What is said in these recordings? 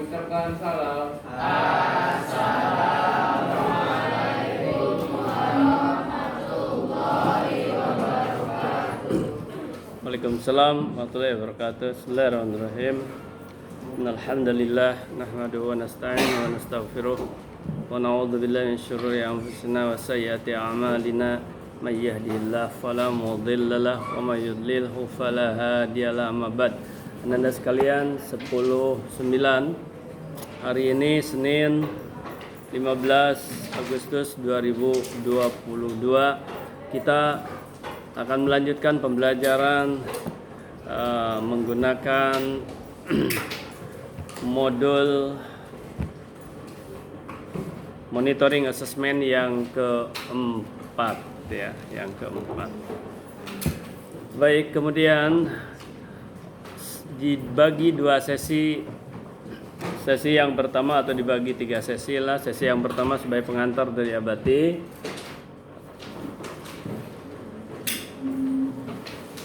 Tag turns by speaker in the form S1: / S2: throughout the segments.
S1: mengucapkan salam.
S2: Waalaikumsalam warahmatullahi wabarakatuh. Bismillahirrahmanirrahim. Alhamdulillah nahmaduhu wa nasta'inu wa nastaghfiruh wa na'udzu billahi min syururi anfusina wa sayyiati a'malina may yahdihillahu fala mudilla lahu wa may yudlilhu fala hadiyalah. Amma ba'd. Anda sekalian, 10/9 hari ini Senin 15 Agustus 2022 kita akan melanjutkan pembelajaran menggunakan modul monitoring assessment yang keempat ya, yang keempat. Baik, kemudian dibagi dua sesi. Sesi yang pertama atau dibagi 3 sesi lah. Sesi yang pertama sebagai pengantar dari Abati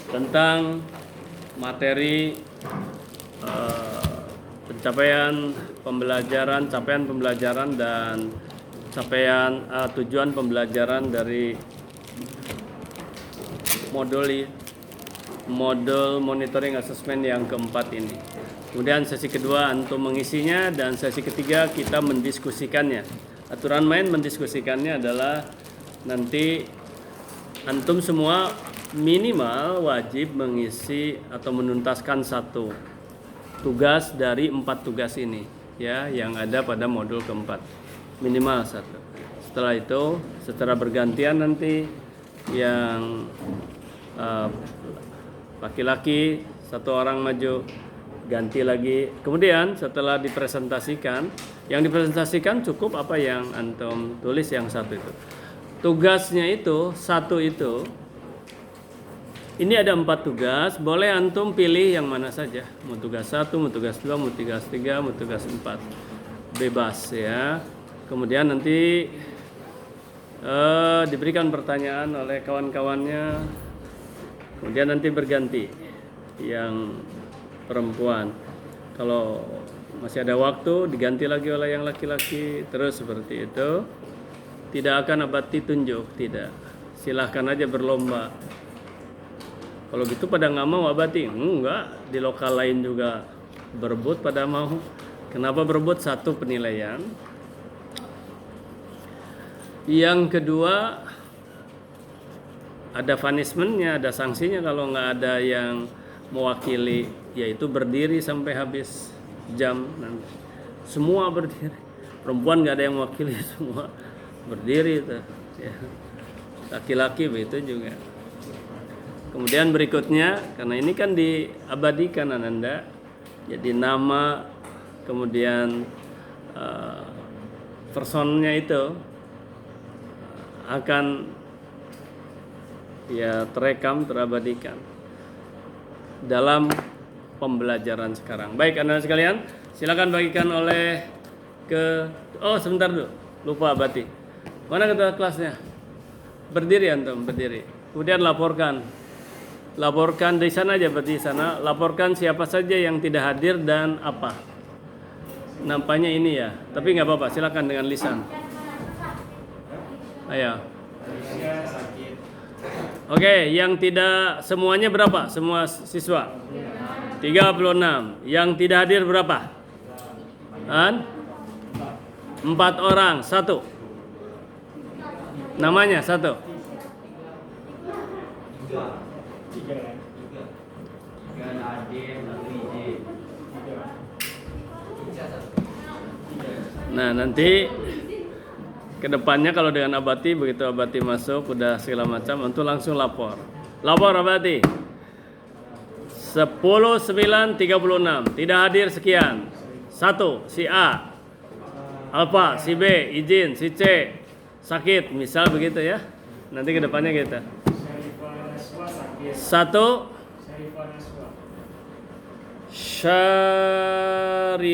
S2: tentang materi capaian pembelajaran dan capaian tujuan pembelajaran dari modul monitoring assessment yang keempat ini. Kemudian sesi kedua antum mengisinya, dan sesi ketiga kita mendiskusikannya. Aturan main mendiskusikannya adalah nanti antum semua minimal wajib mengisi atau menuntaskan satu tugas dari 4 tugas ini ya, yang ada pada modul keempat, minimal satu. Setelah itu secara bergantian nanti yang laki-laki satu orang maju, ganti lagi. Kemudian setelah dipresentasikan, yang dipresentasikan cukup apa yang antum tulis yang satu itu. Tugasnya itu satu itu. Ini ada 4 tugas, boleh antum pilih yang mana saja. Mau tugas 1, mau tugas 2, mau tugas 3, mau tugas 4. Bebas ya. Kemudian nanti diberikan pertanyaan oleh kawan-kawannya. Kemudian nanti berganti yang perempuan. Kalau masih ada waktu diganti lagi oleh yang laki-laki. Terus seperti itu. Tidak akan Abati tunjuk, tidak. Silahkan aja berlomba. Kalau gitu pada nggak mau Abati? Enggak, di lokal lain juga berebut pada mau. Kenapa berebut? Satu, penilaian. Yang kedua, ada punishment-nya, ada sanksinya kalau nggak ada yang mewakili, yaitu berdiri sampai habis jam nanti. Semua berdiri. Perempuan nggak ada yang mewakili, semua berdiri itu. Ya. Laki-laki begitu juga. Kemudian berikutnya, karena ini kan diabadikan Ananda, jadi nama, kemudian personnya itu akan ya terekam, terabadikan dalam pembelajaran sekarang. Baik Anda sekalian, silakan bagikan oleh sebentar dulu, lupa Abati. Mana ketua kelasnya? Berdiri antum, berdiri. Kemudian laporkan di sana aja, berarti sana. Laporkan siapa saja yang tidak hadir dan apa. Nampaknya ini ya, tapi nggak apa-apa. Silakan dengan lisan. Ayo. Oke, yang tidak semuanya berapa? Semua siswa? 36. Yang tidak hadir berapa? 4 orang, 1. Namanya 1. Nah nanti kedepannya kalau dengan Abati, begitu Abati masuk udah segala macam, untuk langsung lapor Abati. 10/9/36 tidak hadir sekian. 1 si A, Alfa, si B izin, si C sakit, misal begitu ya. Nanti kedepannya kita 1 Syarifah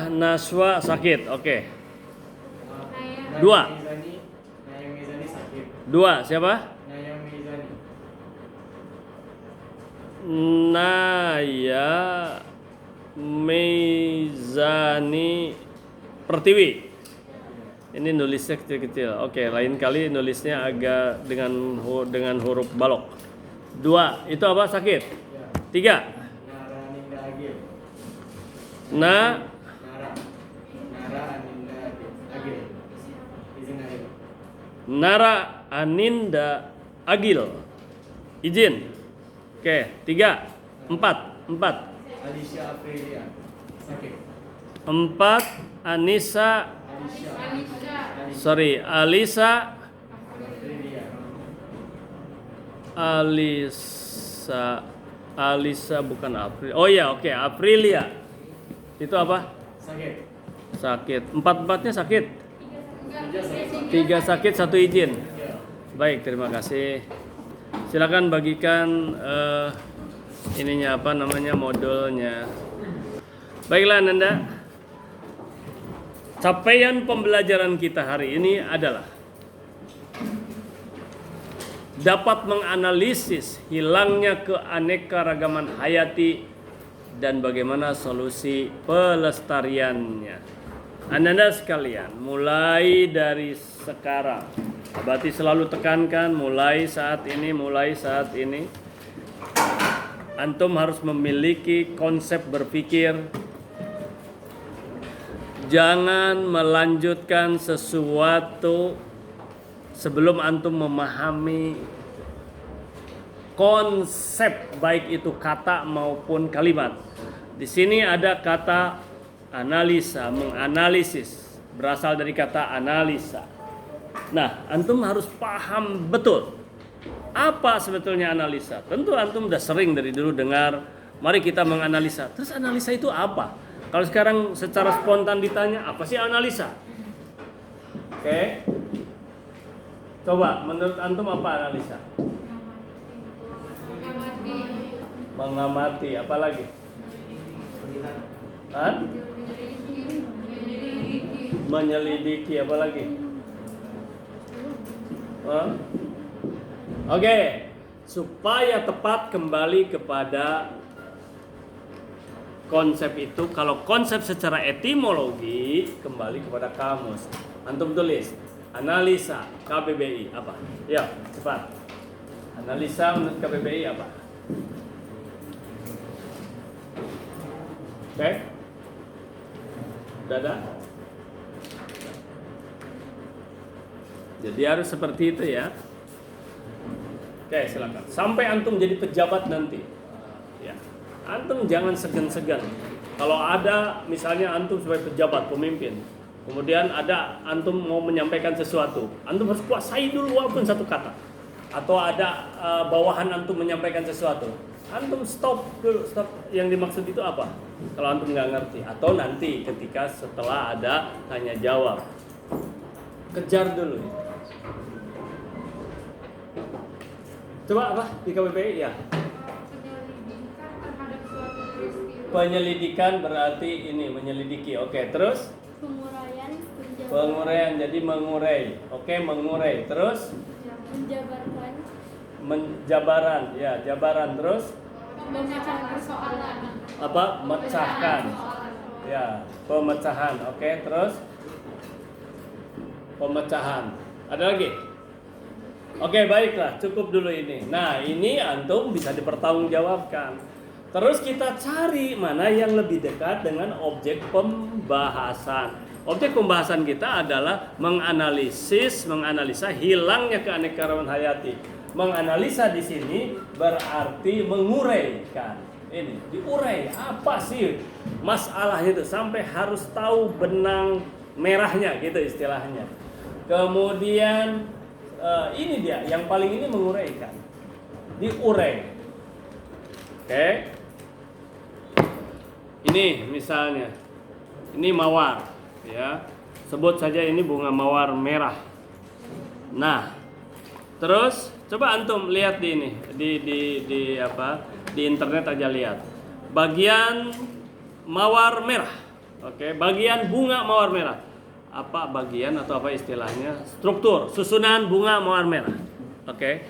S2: Naswa sakit, oke. 2 siapa? Naya Meizani Pertiwi. Ini nulisnya kecil-kecil. Oke, lain kali nulisnya agak dengan huruf balok. 2, itu apa? Sakit. 3.
S1: Nara Aninda Agil.
S2: Nara
S1: Aninda Agil. Izin Agil.
S2: Nara Aninda Agil. Izin. Oke, 3. 4.
S1: Alicia Aprilia. Sakit.
S2: 4. Anissa. Sorry, Alisa. Alisa bukan April. Oh ya, oke, Aprilia. Itu apa? Sakit. 4-4-nya sakit. 3 sakit, 1 izin. Baik, terima kasih. Silakan bagikan ininya apa namanya modulnya. Baiklah Nanda. Capaian pembelajaran kita hari ini adalah dapat menganalisis hilangnya keanekaragaman hayati dan bagaimana solusi pelestariannya. Anda sekalian, mulai dari sekarang, berarti selalu tekankan mulai saat ini, antum harus memiliki konsep berpikir. Jangan melanjutkan sesuatu sebelum antum memahami konsep, baik itu kata maupun kalimat. Di sini ada kata analisa, menganalisis, berasal dari kata analisa. Nah, antum harus paham betul apa sebetulnya analisa. Tentu antum udah sering dari dulu dengar, mari kita menganalisa. Terus analisa itu apa? Kalau sekarang secara spontan ditanya, apa sih analisa? Oke. Coba, menurut antum apa analisa? Mengamati, apa lagi? Menyelidiki, apa lagi? Oke, supaya tepat kembali kepada konsep itu, kalau konsep secara etimologi kembali kepada kamus. Antum tulis analisa KBBI apa? Ya, cepat. Analisa menurut KBBI apa? Oke? Udah ada? Jadi harus seperti itu ya. Oke, silakan. Sampai antum jadi pejabat nanti. Ya. Antum jangan segan-segan. Kalau ada misalnya antum sebagai pejabat, pemimpin, kemudian ada antum mau menyampaikan sesuatu, antum harus kuasai dulu walaupun satu kata. Atau ada bawahan antum menyampaikan sesuatu, antum stop dulu. Stop. Yang dimaksud itu apa? Kalau antum nggak ngerti, atau nanti ketika setelah ada tanya jawab, kejar dulu. Coba apa di KBBI ya? Penyelidikan berarti ini menyelidiki. Oke, terus? Penguraian jadi mengurai. Oke, mengurai. Terus?
S3: Menjabarkan.
S2: Menjabaran, ya, jabaran. Terus?
S3: Memecahkan persoalan.
S2: Apa? Mecahkan. Ya, pemecahan. Oke, terus? Pemecahan. Ada lagi? Oke, baiklah, cukup dulu ini. Nah, ini antum bisa dipertanggungjawabkan. Terus kita cari mana yang lebih dekat dengan objek pembahasan. Objek pembahasan kita adalah menganalisa hilangnya keanekaragaman hayati. Menganalisa di sini berarti menguraikan. Ini diurai apa sih masalahnya itu sampai harus tahu benang merahnya gitu istilahnya. Kemudian ini dia yang paling ini menguraikan, diurai. Oke. Ini misalnya, ini mawar, ya. Sebut saja ini bunga mawar merah. Nah, terus coba antum lihat di ini, di apa? Di internet aja lihat. Bagian mawar merah. Oke, bagian bunga mawar merah. Apa bagian atau apa istilahnya? Struktur, susunan bunga mawar merah. Oke.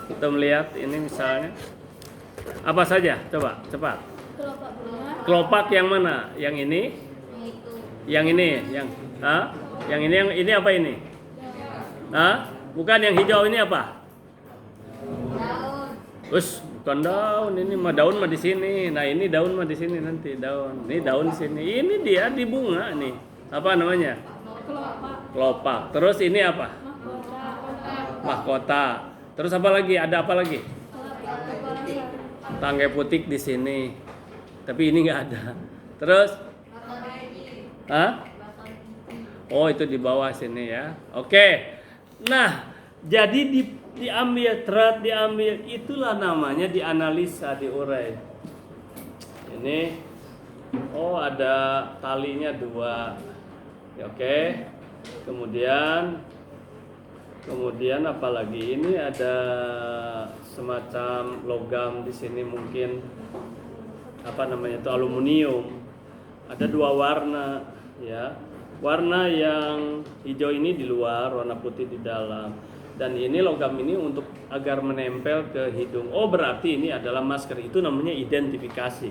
S2: Kita melihat ini misalnya. Apa saja? Coba, cepat. Kelopak yang mana? Yang ini? Yang ini? Yang ini apa ini? Bukan yang hijau ini apa? Bukan daun, ini mah daun mah di sini. Nah, ini daun mah di sini nanti daun. Ini daun sini. Ini dia di bunga nih. Apa namanya? Kelopak. Terus ini apa? Mahkota. Terus apa lagi? Ada apa lagi? Tangkai putih di sini. Tapi ini nggak ada. Terus? Oh, itu di bawah sini ya. Oke. Nah, jadi diambil, itulah namanya dianalisa, diurai. Ini, ada talinya 2. Oke. Kemudian apa lagi? Ini ada semacam logam di sini, mungkin apa namanya itu, aluminium. Ada 2 warna, ya. Warna yang hijau ini di luar, warna putih di dalam. Dan ini logam ini untuk agar menempel ke hidung. Oh, berarti ini adalah masker. Itu namanya identifikasi.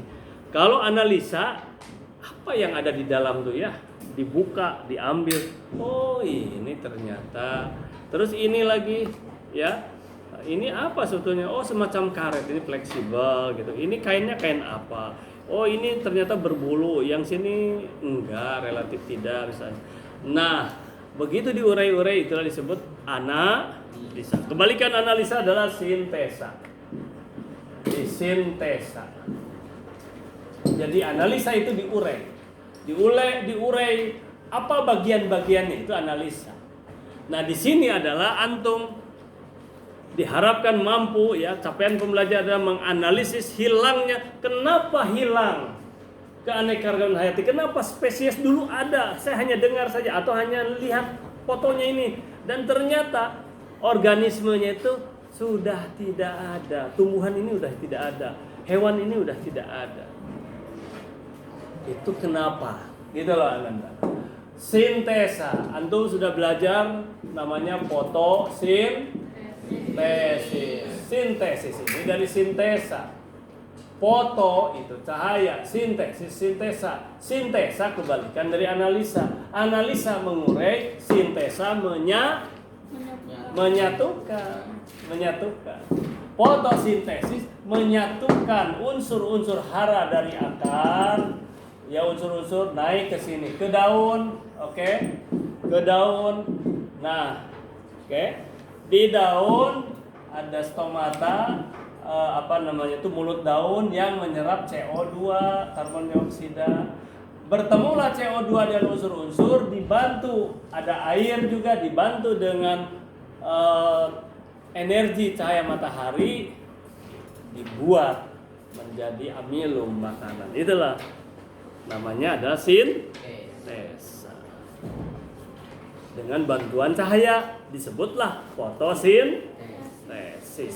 S2: Kalau analisa, apa yang ada di dalam tuh ya? Dibuka, diambil. Oh, ini ternyata. Terus ini lagi, ya. Ini apa sebetulnya? Oh, semacam karet. Ini fleksibel gitu. Ini kainnya kain apa? Oh, ini ternyata berbulu. Yang sini enggak, relatif tidak misalnya. Nah, begitu diurai-urai itulah disebut analisa. Kebalikan analisa adalah sintesa. Disintesa. Jadi analisa itu diurai. Diurai apa bagian-bagiannya, itu analisa. Nah, di sini adalah antum diharapkan mampu, ya, capaian pembelajaran adalah menganalisis hilangnya. Kenapa hilang keanekaragaman hayati? Kenapa spesies dulu ada? Saya hanya dengar saja atau hanya lihat fotonya ini, dan ternyata organismenya itu sudah tidak ada. Tumbuhan ini sudah tidak ada. Hewan ini sudah tidak ada. Itu kenapa? Gitu loh, Ananda. Sintesa. Antum sudah belajar namanya fotosintesis. Sintesis ini dari sintesa. Foto itu cahaya, sintesis, sintesa. Sintesa kebalikan dari analisa. Analisa mengurai, sintesa menyatukan. Fotosintesis menyatukan unsur-unsur hara dari akar, ya, unsur-unsur naik ke sini, ke daun, oke? Ke daun. Nah, oke. Di daun ada stomata, itu mulut daun yang menyerap CO2, karbon dioksida. Bertemulah CO2 dan unsur-unsur, dibantu ada air juga, dibantu dengan energi cahaya matahari, dibuat menjadi amilum makanan. Itulah namanya adalah sintesa. Dengan bantuan cahaya disebutlah fotosintesis.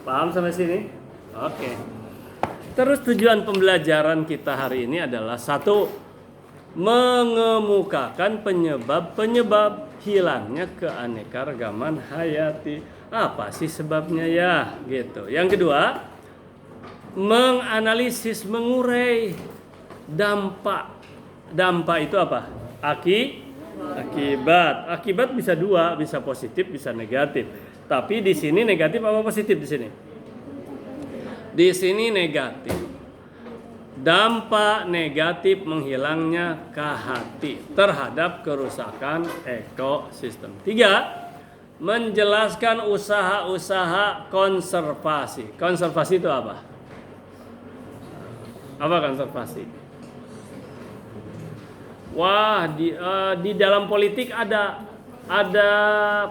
S2: Paham sampai sini? Oke. Terus tujuan pembelajaran kita hari ini adalah 1, mengemukakan penyebab hilangnya keanekaragaman hayati. Apa sih sebabnya ya? Gitu. Yang kedua, menganalisis, mengurai dampak. Dampak itu apa? Akibat bisa 2, bisa positif, bisa negatif. Tapi di sini negatif apa positif di sini? Di sini negatif. Dampak negatif menghilangnya kahati terhadap kerusakan ekosistem. 3, menjelaskan usaha-usaha konservasi. Konservasi itu apa? Apa konservasi? Wah, di dalam politik ada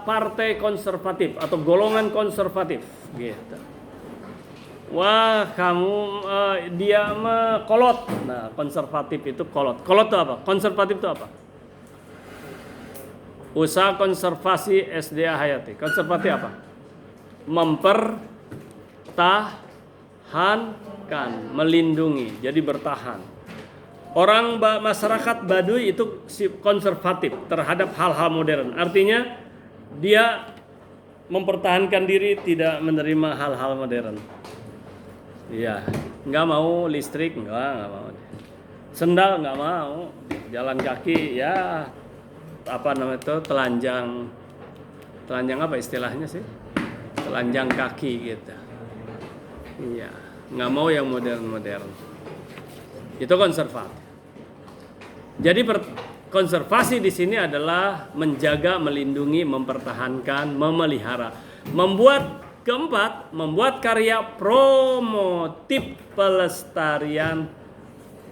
S2: partai konservatif atau golongan konservatif, gitu. Wah, kamu dia kolot. Nah, konservatif itu kolot. Kolot itu apa? Konservatif itu apa? Usaha konservasi SDA hayati. Konservatif apa? Mempertahankan, melindungi, jadi bertahan. Orang masyarakat Baduy itu konservatif terhadap hal-hal modern. Artinya dia mempertahankan diri, tidak menerima hal-hal modern. Iya. nggak mau listrik, nggak mau. Sendal nggak mau, jalan kaki ya apa namanya itu telanjang apa istilahnya sih? Telanjang kaki gitu. Iya, nggak mau yang modern. Itu konservatif. Jadi konservasi di sini adalah menjaga, melindungi, mempertahankan, memelihara. Keempat, membuat karya promotif pelestarian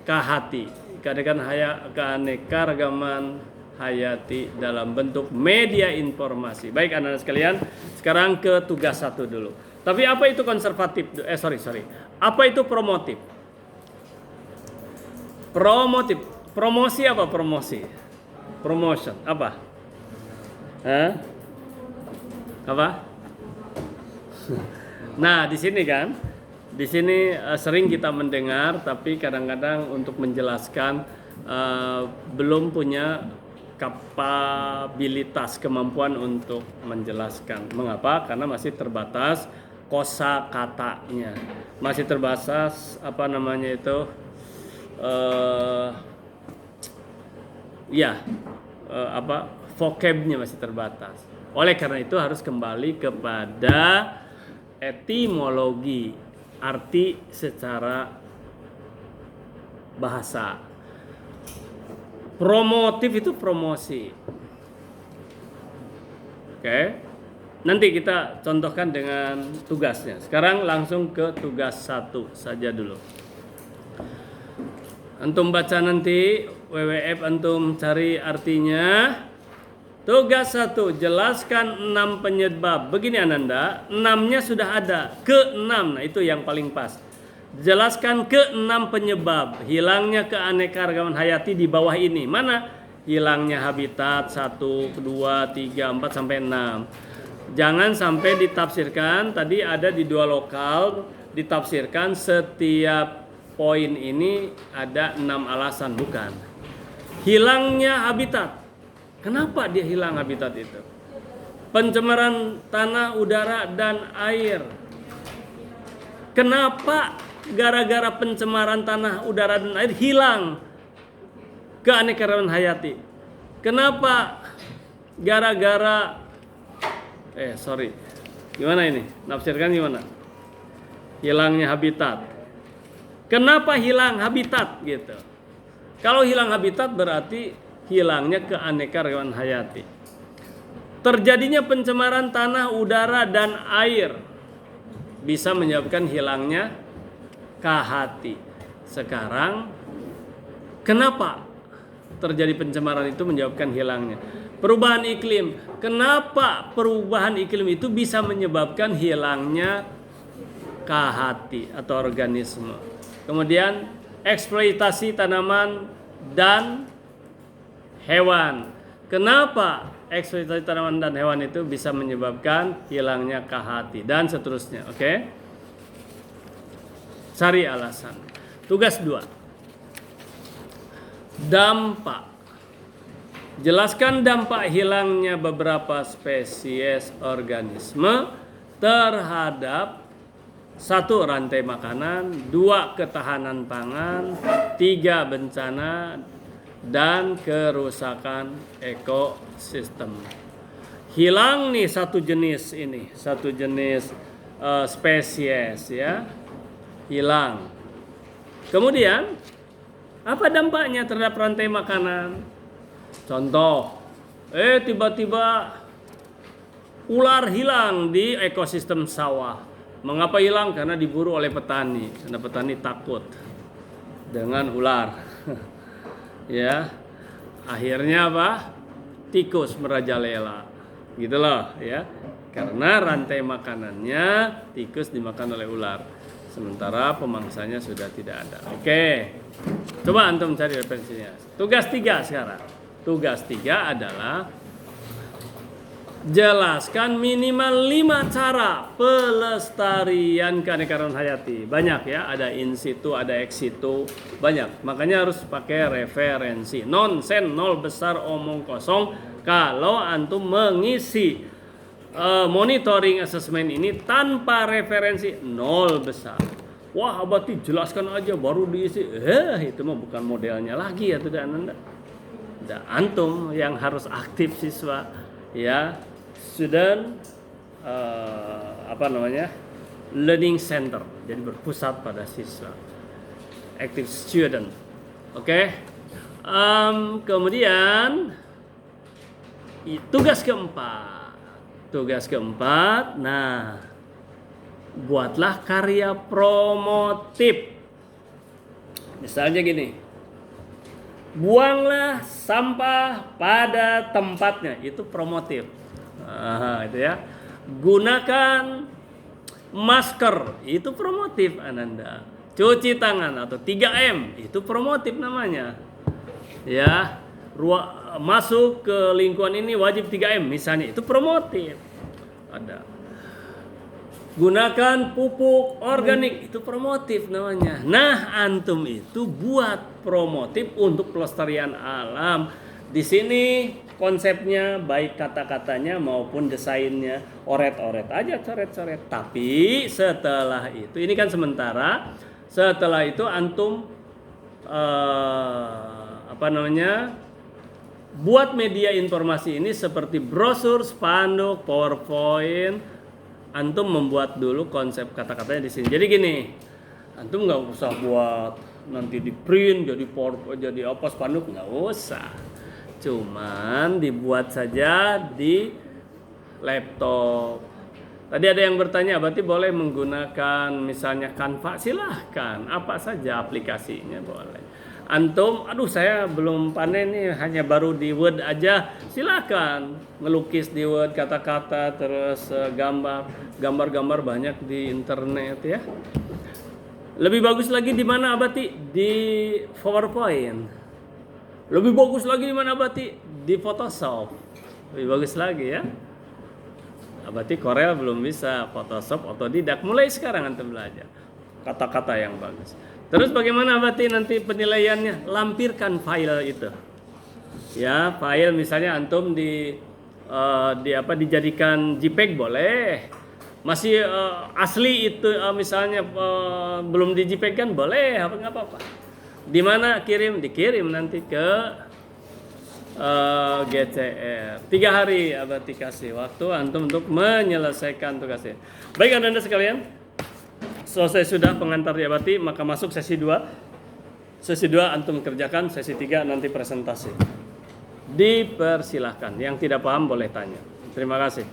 S2: keanekaragaman hayati dalam bentuk media informasi. Baik anak-anak sekalian, sekarang ke tugas 1 dulu. Tapi apa itu konservatif? Apa itu promotif? Promosi apa promosi? Promotion apa? Apa? Nah, di sini sering kita mendengar, tapi kadang-kadang untuk menjelaskan belum punya kapabilitas, kemampuan untuk menjelaskan. Mengapa? Karena masih terbatas kosakatanya, masih terbatas vocabnya masih terbatas. Oleh karena itu harus kembali kepada etimologi, arti secara bahasa. Promotif itu promosi. Oke. Nanti kita contohkan dengan tugasnya. Sekarang langsung ke tugas 1 saja dulu. Antum baca nanti WWF, antum cari artinya. Tugas 1, jelaskan 6 penyebab. Begini Ananda, 6-nya sudah ada. Ke-6, nah itu yang paling pas. Jelaskan ke-6 penyebab hilangnya keanekaragaman hayati di bawah ini. Mana? Hilangnya habitat 1, 2, 3, 4 sampai 6. Jangan sampai ditafsirkan, tadi ada di 2 lokal, ditafsirkan setiap poin ini ada 6 alasan, bukan. Hilangnya habitat. Kenapa dia hilang habitat itu? Pencemaran tanah, udara, dan air. Kenapa gara-gara pencemaran tanah, udara, dan air hilang keanekaragaman hayati? Kenapa gara-gara gimana ini? Nafsirkan gimana? Hilangnya habitat. Kenapa hilang habitat gitu? Kalau hilang habitat berarti hilangnya keanekaragaman hayati. Terjadinya pencemaran tanah, udara, dan air bisa menyebabkan hilangnya kahati. Sekarang kenapa terjadi pencemaran itu menyebabkan hilangnya? Perubahan iklim. Kenapa perubahan iklim itu bisa menyebabkan hilangnya kahati atau organisme? Kemudian eksploitasi tanaman dan hewan. Kenapa eksploitasi tanaman dan hewan itu bisa menyebabkan hilangnya kahati dan seterusnya. Oke? Cari alasan. Tugas 2. Dampak. Jelaskan dampak hilangnya beberapa spesies organisme terhadap 1. Rantai makanan, 2. Ketahanan pangan, 3. Bencana dan kerusakan ekosistem. Hilang nih satu jenis spesies ya, hilang. Kemudian apa dampaknya terhadap rantai makanan? Contoh, tiba-tiba ular hilang di ekosistem sawah. Mengapa hilang? Karena diburu oleh petani. Karena petani takut dengan ular. Ya, akhirnya apa? Tikus merajalela, gitu loh ya. Karena rantai makanannya tikus dimakan oleh ular, sementara pemangsanya sudah tidak ada. Oke, coba antum cari referensinya. Tugas 3 sekarang. Tugas 3 adalah jelaskan minimal 5 cara pelestarian keanekaragaman hayati. Banyak ya, ada in situ, ada ex situ, banyak. Makanya harus pakai referensi. Nonsen, nol besar, omong kosong. Kalau antum mengisi monitoring assessment ini tanpa referensi, nol besar. wah Abati jelaskan aja baru diisi. Itu mah bukan modelnya lagi ya tidak Ananda. Dan antum yang harus aktif siswa, ya, student learning center. Jadi berpusat pada siswa, active student. Oke. Kemudian tugas keempat, nah, buatlah karya promotif. Misalnya gini, buanglah sampah pada tempatnya, itu promotif. Itu ya. Gunakan masker, itu promotif Ananda. Cuci tangan atau 3M, itu promotif namanya. Ya, masuk ke lingkungan ini wajib 3M misalnya, itu promotif. Ada. Gunakan pupuk organik, itu promotif namanya. Nah, antum itu buat promotif untuk pelestarian alam. Di sini konsepnya baik kata-katanya maupun desainnya oret-oret aja, coret-coret. Tapi setelah itu, ini kan sementara. Setelah itu antum buat media informasi ini seperti brosur, spanduk, PowerPoint. Antum membuat dulu konsep kata-katanya di sini. Jadi gini, antum nggak usah buat nanti di print jadi PowerPoint jadi apa spanduk, nggak usah. Cuman dibuat saja di laptop. Tadi ada yang bertanya, berarti boleh menggunakan misalnya Canva, silahkan, apa saja aplikasinya boleh. Antum, aduh saya belum pandai nih, hanya baru di Word aja, silahkan ngelukis di Word kata-kata, terus gambar-gambar banyak di internet ya. Lebih bagus lagi di mana Abati? Di PowerPoint. Lebih bagus lagi di mana Abati? Di Photoshop. Lebih bagus lagi ya. Abati Corel belum bisa, Photoshop otodidak. Mulai sekarang antum belajar kata-kata yang bagus. Terus bagaimana Abati nanti penilaiannya? Lampirkan file itu. Ya, file misalnya antum dijadikan JPEG boleh. Masih asli itu misalnya belum di JPEG kan boleh, enggak apa-apa. Di mana kirim? Dikirim nanti ke GCR. 3 hari Abati kasih waktu antum untuk menyelesaikan tugasnya. Baik Anda sekalian, selesai sudah pengantar di Abati, maka masuk sesi 2. Sesi 2 antum kerjakan, sesi 3 nanti presentasi. Dipersilahkan. Yang tidak paham boleh tanya. Terima kasih.